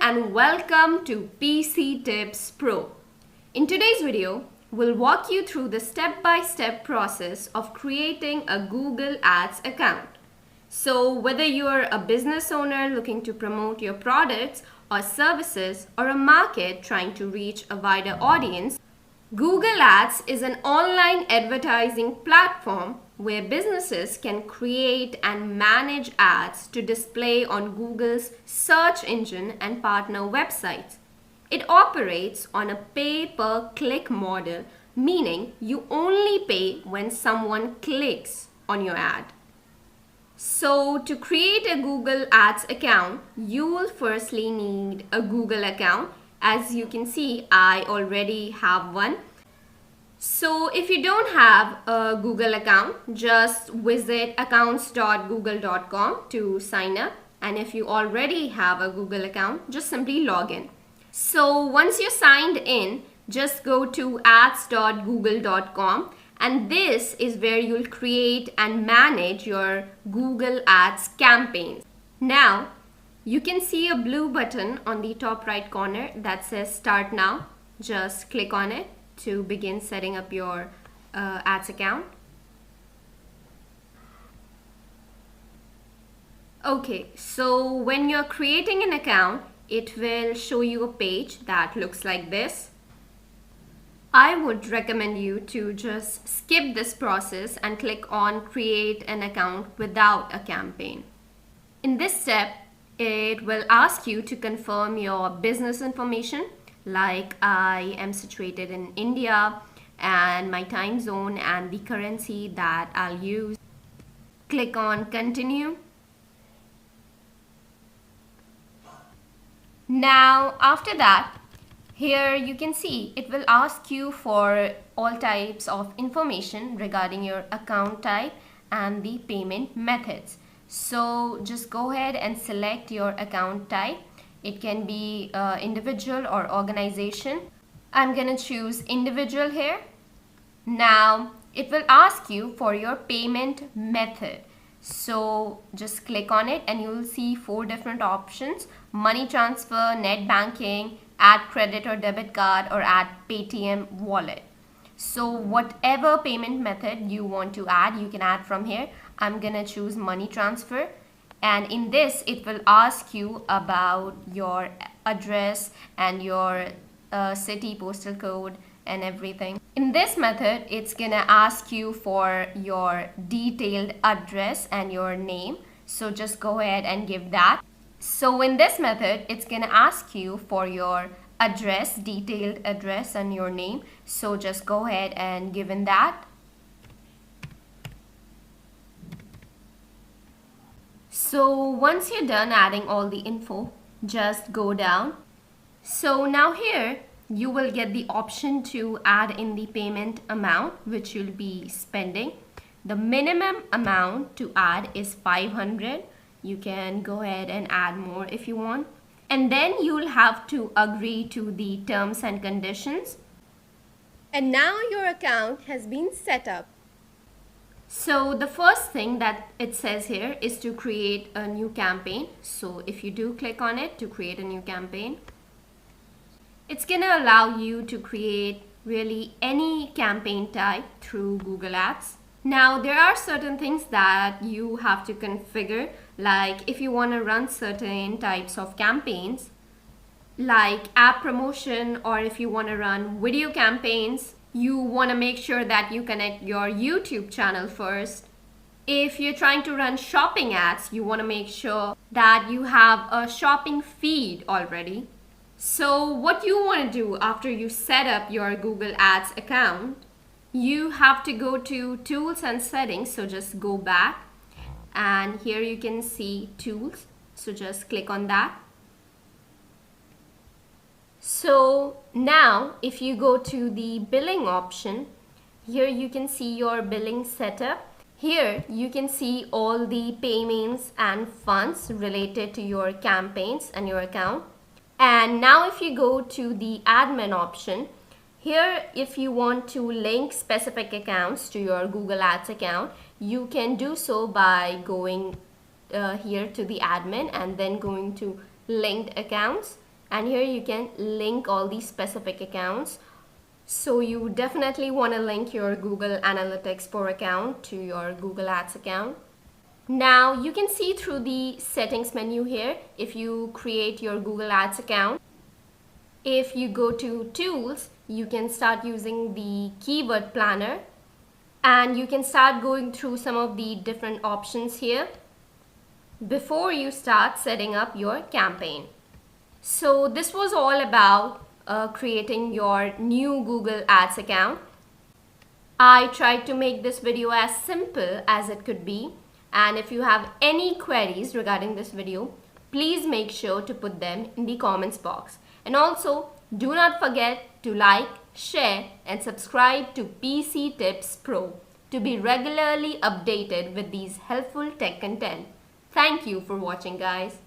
and welcome to PC Tips Pro. In today's video, we'll walk you through the step-by-step process of creating a Google Ads account. So whether you're a business owner looking to promote your products or services or a market trying to reach a wider audience, Google Ads is an online advertising platform where businesses can create and manage ads to display on Google's search engine and partner websites. It operates on a pay-per-click model, meaning you only pay when someone clicks on your ad. So to create a Google Ads account, you will firstly need a Google account. As you can see, I already have one. So if you don't have a Google account, just visit accounts.google.com to sign up. And if you already have a Google account, just simply log in. So once you're signed in, just go to ads.google.com. And this is where you'll create and manage your Google Ads campaigns. Now, you can see a blue button on the top right corner that says Start Now. Just click on it to begin setting up your ads account. Okay, so when you're creating an account, it will show you a page that looks like this. I would recommend you to just skip this process and click on Create an Account Without a Campaign. In this step, it will ask you to confirm your business information, like I am situated in India and my time zone and the currency that I'll use. Click on Continue. Now, after that, here you can see it will ask you for all types of information regarding your account type and the payment methods. So just go ahead and select your account type. It can be individual or organization. I'm gonna choose individual here. Now it will ask you for your payment method. So just click on it and you will see 4 different options: money transfer, net banking, add credit or debit card, or add Paytm wallet. So whatever payment method you want to add, you can add from here. I'm gonna choose money transfer. And in this, it will ask you about your address and your city, postal code, and everything. In this method, it's gonna ask you for your detailed address and your name. So just go ahead and give that. So in this method, it's gonna ask you for your address, detailed address, and your name. So just go ahead and give in that. So once you're done adding all the info, just go down. So now here you will get the option to add in the payment amount which you'll be spending. The minimum amount to add is 500. You can go ahead and add more if you want. And then you'll have to agree to the terms and conditions. And now your account has been set up. So the first thing that it says here is to create a new campaign. So if you do click on it to create a new campaign, it's gonna allow you to create really any campaign type through Google Ads. Now there are certain things that you have to configure, like if you want to run certain types of campaigns like app promotion, or if you want to run video campaigns, you want to make sure that you connect your YouTube channel first. If you're trying to run shopping ads, you want to make sure that you have a shopping feed already. So what you want to do after you set up your Google Ads account, you have to go to Tools and Settings. So just go back and here you can see Tools. So just click on that. So now if you go to the billing option, here you can see your billing setup. Here you can see all the payments and funds related to your campaigns and your account. And now if you go to the admin option, here if you want to link specific accounts to your Google Ads account, you can do so by going here to the admin and then going to linked accounts. and here you can link all these specific accounts. So you definitely want to link your Google Analytics Pro account to your Google Ads account. Now you can see through the settings menu here if you create your Google Ads account. If you go to tools, you can start using the keyword planner and you can start going through some of the different options here before you start setting up your campaign. So this was all about creating your new Google Ads account. I tried to make this video as simple as it could be, and if you have any queries regarding this video, please make sure to put them in the comments box. And also, do not forget to like, share and subscribe to PC Tips Pro to be regularly updated with these helpful tech content. Thank you for watching, guys.